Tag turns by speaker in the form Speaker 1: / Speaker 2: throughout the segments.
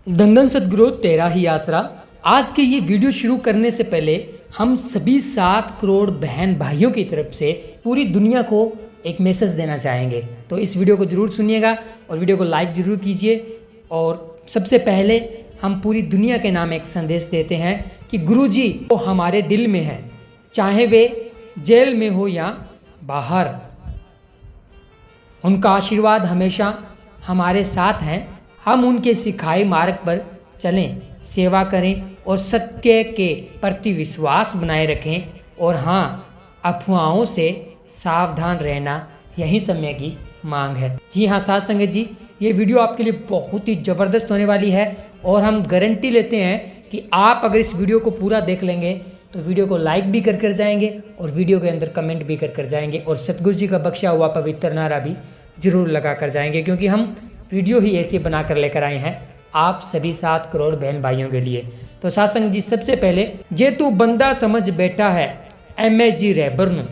Speaker 1: धन सदगुरु तेरा ही आसरा। आज के ये वीडियो शुरू करने से पहले हम सभी 7 करोड़ बहन भाइयों की तरफ से पूरी दुनिया को एक मैसेज देना चाहेंगे। तो इस वीडियो को ज़रूर सुनिएगा और वीडियो को लाइक ज़रूर कीजिए। और सबसे पहले हम पूरी दुनिया के नाम एक संदेश देते हैं कि गुरुजी वो हमारे दिल में है, चाहे वे जेल में हो या बाहर। उनका आशीर्वाद हमेशा हमारे साथ है। हम उनके सिखाए मार्ग पर चलें, सेवा करें और सत्य के प्रति विश्वास बनाए रखें। और हाँ, अफवाहों से सावधान रहना यही समय की मांग है। जी हाँ साथ संगत जी, ये वीडियो आपके लिए बहुत ही ज़बरदस्त होने वाली है और हम गारंटी लेते हैं कि आप अगर इस वीडियो को पूरा देख लेंगे तो वीडियो को लाइक भी कर जाएंगे और वीडियो के अंदर कमेंट भी कर जाएंगे और सतगुरु जी का बख्शा हुआ पवित्र नारा भी ज़रूर लगा कर जाएंगे, क्योंकि हम वीडियो ही ऐसी बना कर लेकर आए हैं आप सभी 7 करोड़ बहन भाइयों के लिए। तो सासंग जी, सबसे पहले जे तू बंदा समझ बैठा है MSG रहबर नू,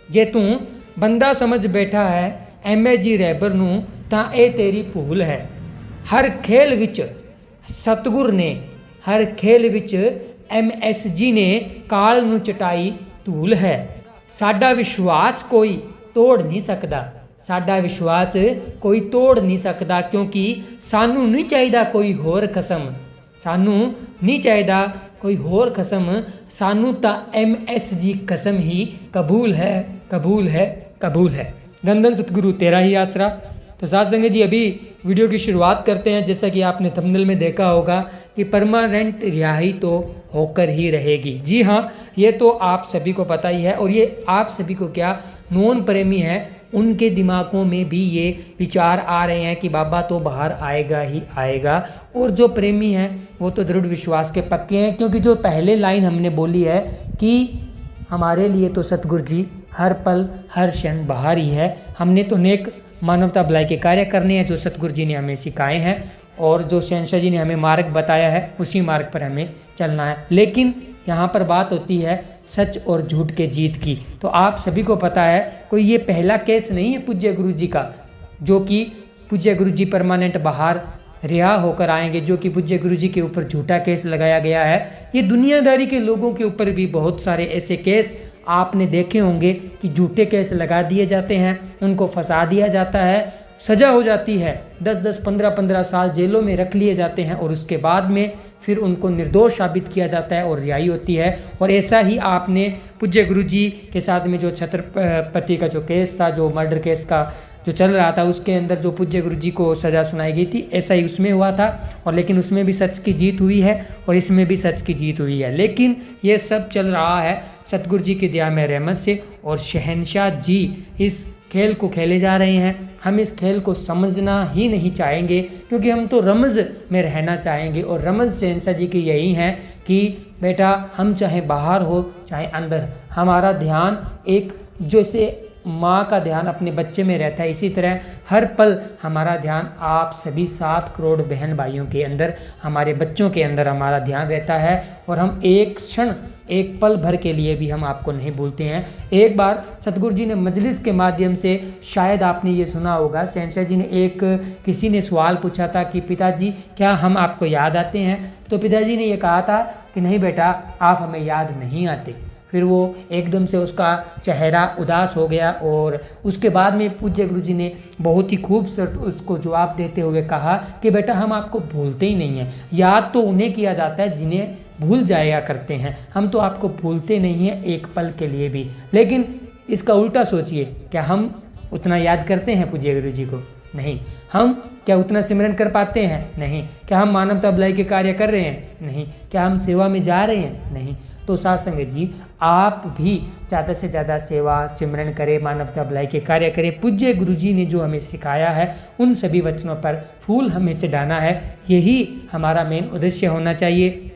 Speaker 1: जे तू बंदा समझ बैठा है MSG रहबर नू ਤਾਂ ਇਹ तेरी भूल है। हर खेल विच सतगुर ने, हर खेल विच MSG ने काल नू चटाई धूल है। साडा विश्वास कोई तोड़ नहीं सकदा, साडा विश्वास कोई तोड़ नहीं सकदा, क्योंकि सानू नहीं चाहिदा कोई होर कसम, सानू नहीं चाहिदा कोई होर कसम, सानू ता MSG कसम ही कबूल है, कबूल है, कबूल है। धन धन सतगुरु तेरा ही आसरा। तो साथ संगत जी, अभी वीडियो की शुरुआत करते हैं। जैसा कि आपने थंबनेल में देखा होगा कि परमानेंट रिहाई तो होकर ही रहेगी। जी हाँ, ये तो आप सभी को पता ही है। और ये आप सभी को क्या, नॉन प्रेमी है उनके दिमागों में भी ये विचार आ रहे हैं कि बाबा तो बाहर आएगा ही आएगा। और जो प्रेमी हैं वो तो दृढ़ विश्वास के पक्के हैं, क्योंकि जो पहले लाइन हमने बोली है कि हमारे लिए तो सतगुरु जी हर पल हर क्षण बाहर ही है। हमने तो नेक मानवता भलाई के कार्य करने हैं जो सतगुरु जी ने हमें सिखाए हैं और जो शहंशाह जी ने हमें मार्ग बताया है उसी मार्ग पर हमें चलना है। लेकिन यहाँ पर बात होती है सच और झूठ के जीत की। तो आप सभी को पता है कोई ये पहला केस नहीं है पूज्य गुरु जी का, जो कि पूज्य गुरु जी परमानेंट बाहर रिहा होकर आएंगे, जो कि पूज्य गुरु जी के ऊपर झूठा केस लगाया गया है। ये दुनियादारी के लोगों के ऊपर भी बहुत सारे ऐसे केस आपने देखे होंगे कि झूठे केस लगा दिए जाते हैं, उनको फंसा दिया जाता है, सज़ा हो जाती है, 10-10, 15-15 साल जेलों में रख लिए जाते हैं और उसके बाद में फिर उनको निर्दोष साबित किया जाता है और रिहाई होती है। और ऐसा ही आपने पूज्य गुरु जी के साथ में जो छत्रपति का जो केस था, जो मर्डर केस का जो चल रहा था, उसके अंदर जो पूज्य गुरु जी को सज़ा सुनाई गई थी, ऐसा ही उसमें हुआ था। और लेकिन उसमें भी सच की जीत हुई है और इसमें भी सच की जीत हुई है। लेकिन ये सब चल रहा है सतगुरु जी की दया में रहमत से, और शहंशाह जी इस खेल को खेले जा रहे हैं। हम इस खेल को समझना ही नहीं चाहेंगे, क्योंकि हम तो रमज़ में रहना चाहेंगे। और रमज़ शहंशाह जी की यही है कि बेटा हम चाहे बाहर हो चाहे अंदर, हमारा ध्यान एक जैसे माँ का ध्यान अपने बच्चे में रहता है, इसी तरह हर पल हमारा ध्यान आप सभी 7 करोड़ बहन भाइयों के अंदर, हमारे बच्चों के अंदर हमारा ध्यान रहता है। और हम एक क्षण, एक पल भर के लिए भी हम आपको नहीं भूलते हैं। एक बार सतगुरु जी ने मजलिस के माध्यम से, शायद आपने ये सुना होगा, शहंशाह जी ने किसी ने सवाल पूछा था कि पिताजी क्या हम आपको याद आते हैं? तो पिताजी ने ये कहा था कि नहीं बेटा, आप हमें याद नहीं आते। फिर वो एकदम से उसका चेहरा उदास हो गया और उसके बाद में पूज्य गुरु जी ने बहुत ही खूबसूरत उसको जवाब देते हुए कहा कि बेटा हम आपको भूलते ही नहीं हैं, याद तो उन्हें किया जाता है जिन्हें भूल जाया करते हैं, हम तो आपको भूलते नहीं हैं एक पल के लिए भी। लेकिन इसका उल्टा सोचिए, क्या हम उतना याद करते हैं पूज्य गुरु जी को? नहीं। हम क्या उतना सिमरन कर पाते हैं? नहीं। क्या हम मानवता भलाई के कार्य कर रहे हैं? नहीं। क्या हम सेवा में जा रहे हैं? नहीं। तो साथ संगत जी, आप भी ज़्यादा से ज़्यादा सेवा सिमरन करें, मानवता भलाई के कार्य करें। पूज्य गुरु जी ने जो हमें सिखाया है उन सभी वचनों पर फूल हमें चढ़ाना है, यही हमारा मेन उद्देश्य होना चाहिए।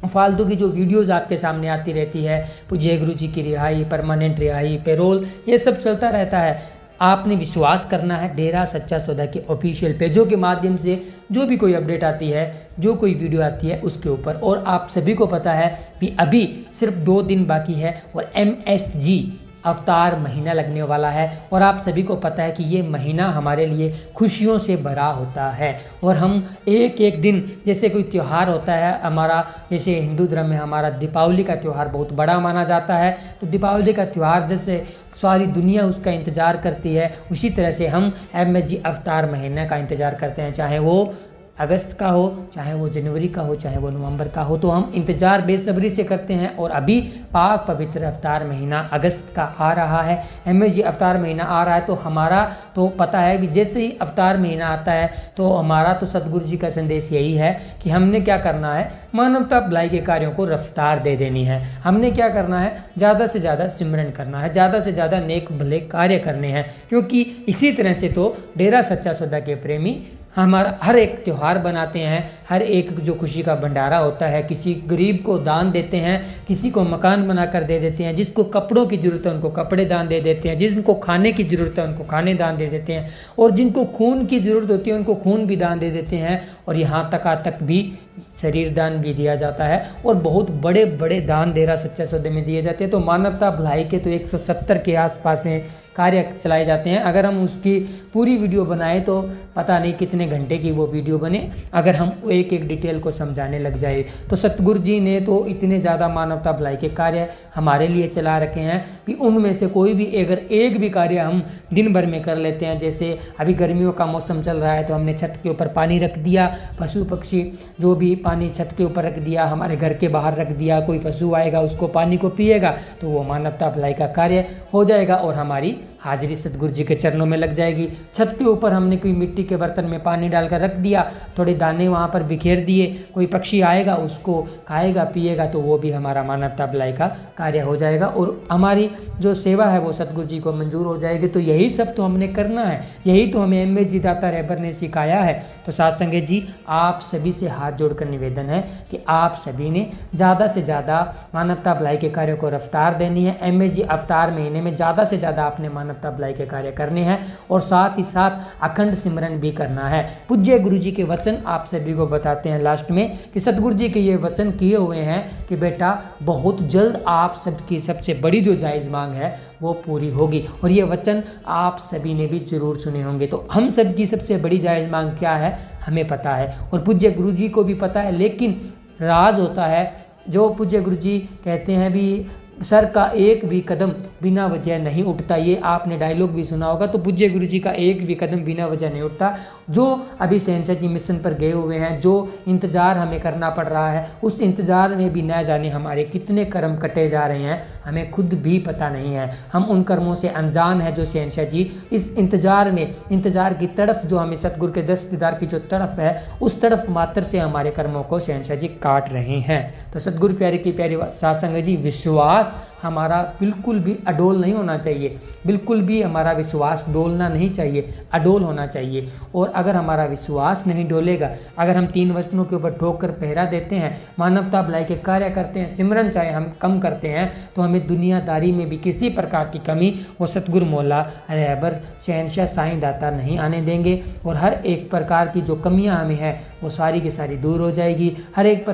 Speaker 1: फालतू की जो वीडियोज़ आपके सामने आती रहती है, पूज्य गुरु जी की रिहाई, परमानेंट रिहाई, पेरोल, ये सब चलता रहता है। आपने विश्वास करना है डेरा सच्चा सौदा के ऑफिशियल पेजों के माध्यम से, जो भी कोई अपडेट आती है, जो कोई वीडियो आती है उसके ऊपर। और आप सभी को पता है कि अभी सिर्फ 2 दिन बाकी है और MSG अवतार महीना लगने वाला है और आप सभी को पता है कि ये महीना हमारे लिए खुशियों से भरा होता है। और हम एक एक दिन, जैसे कोई त्यौहार होता है हमारा, जैसे हिंदू धर्म में हमारा दीपावली का त्यौहार बहुत बड़ा माना जाता है, तो दीपावली का त्यौहार जैसे सारी दुनिया उसका इंतज़ार करती है, उसी तरह से हम MSG अवतार महीने का इंतज़ार करते हैं, चाहे वो अगस्त का हो, चाहे वो जनवरी का हो, चाहे वो नवंबर का हो। तो हम इंतज़ार बेसब्री से करते हैं। और अभी पाक पवित्र अवतार महीना अगस्त का आ रहा है, MSG अवतार महीना आ रहा है। तो हमारा तो पता है कि जैसे ही अवतार महीना आता है तो हमारा तो सतगुरु जी का संदेश यही है कि हमने क्या करना है, मानवता भलाई के कार्यों को रफ्तार दे देनी है। हमने क्या करना है, ज़्यादा से ज़्यादा सिमरन करना है, ज़्यादा से ज़्यादा नेक भले कार्य करने हैं, क्योंकि इसी तरह से तो डेरा सच्चा सौदा के प्रेमी हमारा हर एक त्यौहार बनाते हैं, हर एक जो खुशी का भंडारा होता है, किसी गरीब को दान देते हैं, किसी को मकान बना कर दे देते हैं, जिसको कपड़ों की ज़रूरत है उनको कपड़े दान दे देते हैं, जिनको खाने की ज़रूरत है उनको खाने दान दे देते हैं, और जिनको खून की ज़रूरत होती है उनको खून भी दान दे देते हैं, और यहाँ तक भी शरीर दान भी दिया जाता है। और बहुत बड़े बड़े दान डेरा सच्चा सौदे में दिए जाते हैं। तो मानवता भलाई के तो 170 के आसपास में कार्य चलाए जाते हैं। अगर हम उसकी पूरी वीडियो बनाए तो पता नहीं कितने घंटे की वो वीडियो बने, अगर हम एक एक डिटेल को समझाने लग जाए। तो सतगुरु जी ने तो इतने ज़्यादा मानवता भलाई के कार्य हमारे लिए चला रखे हैं कि उनमें से कोई भी अगर एक भी कार्य हम दिन भर में कर लेते हैं, जैसे अभी गर्मियों का मौसम चल रहा है तो हमने छत के ऊपर पानी रख दिया, पशु पक्षी जो भी पानी छत के ऊपर रख दिया, हमारे घर के बाहर रख दिया, कोई पशु आएगा उसको पानी को पिएगा, तो वो मानवता भलाई का कार्य हो जाएगा और हमारी हाजिरी सतगुरु जी के चरणों में लग जाएगी। छत के ऊपर हमने कोई मिट्टी के बर्तन में पानी डालकर रख दिया, थोड़े दाने वहाँ पर बिखेर दिए, कोई पक्षी आएगा उसको खाएगा पिएगा, तो वो भी हमारा मानवता भलाई का कार्य हो जाएगा और हमारी जो सेवा है वो सतगुरु जी को मंजूर हो जाएगी। तो यही सब तो हमने करना है, यही तो हमें MSG दाता रहबर ने सिखाया है। तो साथ संगत जी, आप सभी से हाथ जोड़कर निवेदन है कि आप सभी ने ज़्यादा से ज़्यादा मानवता भलाई के कार्यों को रफ्तार देनी है। MSG अवतार महीने में ज़्यादा से ज़्यादा आपने मानवता भलाई के कार्य करने हैं और साथ ही साथ अखंड सिमरन भी करना है। पूज्य गुरु जी के वचन आप सभी को बताते हैं लास्ट में कि सतगुरु जी के ये वचन किए हुए हैं कि बेटा बहुत जल्द आप सबकी सबसे बड़ी जो जायज़ मांग है वो पूरी होगी। और ये वचन आप सभी ने भी जरूर सुने होंगे। तो हम सबकी सबसे बड़ी जायज़ मांग क्या है हमें पता है और पूज्य गुरु जी को भी पता है, लेकिन राज होता है जो पूज्य गुरु जी कहते हैं भी सर का एक भी कदम बिना वजह नहीं उठता। ये आपने डायलॉग भी सुना होगा। तो पूज्य गुरु जी का एक भी कदम बिना वजह नहीं उठता। जो अभी शहंशाह जी मिशन पर गए हुए हैं, जो इंतज़ार हमें करना पड़ रहा है, उस इंतज़ार में भी न जाने हमारे कितने कर्म कटे जा रहे हैं, हमें खुद भी पता नहीं है। हम उन कर्मों से अनजान है जो शहंशाह जी इस इंतज़ार में, इंतज़ार की तड़फ जो हमें सतगुरु के दस्तदार की जो तड़फ है, उस तरफ मात्र से हमारे कर्मों को शहंशाह जी काट रहे हैं। तो सतगुरु प्यारे की प्यारी साथ संगत जी, विश्वास हमारा बिल्कुल भी अडोल नहीं होना चाहिए, बिल्कुल भी हमारा विश्वास डोलना नहीं चाहिए, अडोल होना चाहिए। और अगर हमारा विश्वास नहीं डोलेगा, अगर हम 3 वचनों के ऊपर ठोक कर पहरा देते हैं, मानवता भलाई के कार्य करते हैं, सिमरन चाहे हम कम करते हैं, तो हमें दुनियादारी में भी किसी प्रकार की कमी वो सतगुरु मौला रहबर शहंशाह साईं दाता नहीं आने देंगे। और हर एक प्रकार की जो कमियां हमें है वो सारी की सारी दूर हो जाएगी। हर एक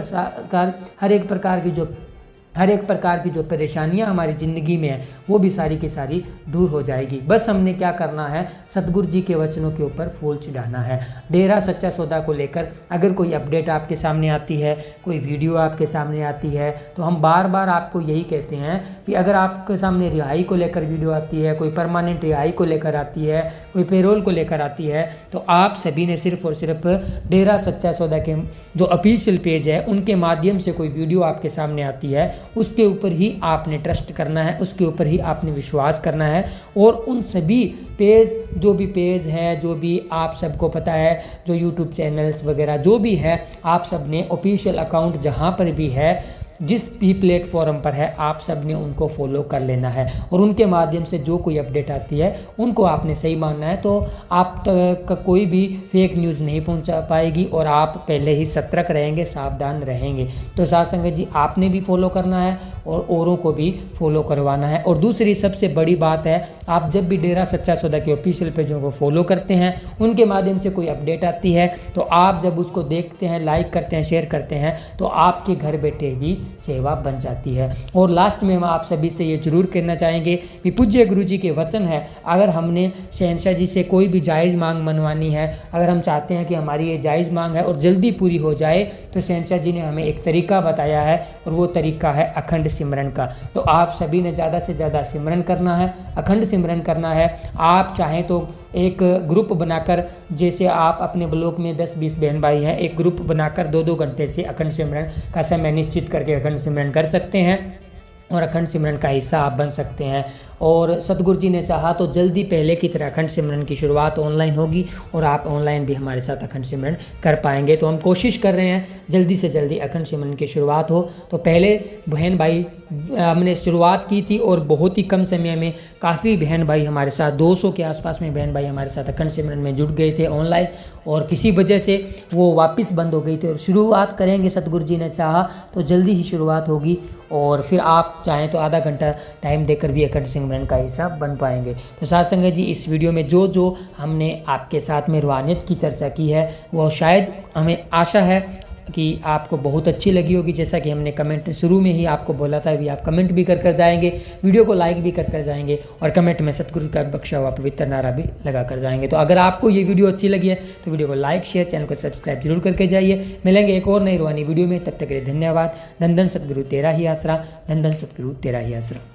Speaker 1: प्रकार की जो परेशानियां हमारी ज़िंदगी में है वो भी सारी की सारी दूर हो जाएगी। बस हमने क्या करना है, सतगुरु जी के वचनों के ऊपर फूल चढ़ाना है। डेरा सच्चा सौदा को लेकर अगर कोई अपडेट आपके सामने आती है, कोई वीडियो आपके सामने आती है, तो हम बार बार आपको यही कहते हैं कि अगर आपके सामने रिहाई को लेकर वीडियो आती है, कोई परमानेंट रिहाई को लेकर आती है, कोई पेरोल को लेकर आती है, तो आप सभी ने सिर्फ और सिर्फ डेरा सच्चा सौदा के जो ऑफिशियल पेज है उनके माध्यम से कोई वीडियो आपके सामने आती है, उसके ऊपर ही आपने ट्रस्ट करना है, उसके ऊपर ही आपने विश्वास करना है। और उन सभी पेज, जो भी पेज है, जो भी आप सबको पता है, जो यूट्यूब चैनल्स वगैरह जो भी है, आप सब ने ऑफिशियल अकाउंट जहाँ पर भी है, जिस भी प्लेटफॉर्म पर है, आप सब ने उनको फॉलो कर लेना है और उनके माध्यम से जो कोई अपडेट आती है उनको आपने सही मानना है। तो आप तक कोई भी फेक न्यूज़ नहीं पहुंचा पाएगी और आप पहले ही सतर्क रहेंगे, सावधान रहेंगे। तो साथ संगत जी, आपने भी फॉलो करना है और औरों को भी फॉलो करवाना है। और दूसरी सबसे बड़ी बात है, आप जब भी डेरा सच्चा सौदा के ऑफिशियल पेजों को फॉलो करते हैं, उनके माध्यम से कोई अपडेट आती है, तो आप जब उसको देखते हैं, लाइक करते हैं, शेयर करते हैं, तो आपके घर बैठे भी सेवा बन जाती है। और लास्ट में हम आप सभी से ये जरूर कहना चाहेंगे कि पूज्य गुरु जी के वचन है, अगर हमने शहंशाह जी से कोई भी जायज़ मांग मनवानी है, अगर हम चाहते हैं कि हमारी ये जायज़ मांग है और जल्दी पूरी हो जाए, तो शहंशाह जी ने हमें एक तरीका बताया है और वो तरीका है अखंड सिमरन का। तो आप सभी ने ज़्यादा से ज़्यादा सिमरन करना है, अखंड सिमरन करना है। आप चाहें तो एक ग्रुप बनाकर, जैसे आप अपने ब्लॉक में 10-20 बहन भाई हैं, एक ग्रुप बनाकर 2-2 घंटे से अखंड सिमरन का समय निश्चित करके अखंड सिमरन कर सकते हैं और अखंड सिमरन का हिस्सा आप बन सकते हैं। और सतगुरु जी ने चाहा तो जल्दी पहले की तरह अखंड सिमरन की शुरुआत ऑनलाइन होगी और आप ऑनलाइन भी हमारे साथ अखंड सिमरन कर पाएंगे। तो हम कोशिश कर रहे हैं जल्दी से जल्दी अखंड सिमरन की शुरुआत हो। तो पहले बहन भाई हमने शुरुआत की थी और बहुत ही कम समय में काफ़ी बहन भाई हमारे साथ 200 के आसपास में बहन भाई हमारे साथ अखंड सिमरन में जुड़ गए थे ऑनलाइन, और किसी वजह से वो वापस बंद हो गई थी। और शुरुआत करेंगे, सतगुरु जी ने चाहा तो जल्दी ही शुरुआत होगी और फिर आप चाहें तो आधा घंटा टाइम देकर भी अखंड सिमरन का हिस्सा बन पाएंगे। तो साथ संगत जी, इस वीडियो में जो जो हमने आपके साथ में रूहानियत की चर्चा की है वो शायद हमें आशा है कि आपको बहुत अच्छी लगी होगी। जैसा कि हमने कमेंट शुरू में ही आपको बोला था भी, आप कमेंट भी कर जाएंगे, वीडियो को लाइक भी कर जाएंगे और कमेंट में सतगुरु का बख्शा हुआ पवित्र नारा भी लगा कर जाएंगे। तो अगर आपको ये वीडियो अच्छी लगी है तो वीडियो को लाइक शेयर, चैनल को सब्सक्राइब जरूर करके जाइए। मिलेंगे एक और नई रूहानी वीडियो में, तब तक के लिए धन्यवाद। धन धन सतगुरु तेरा ही आसरा, धन धन सतगुरु तेरा ही आसरा।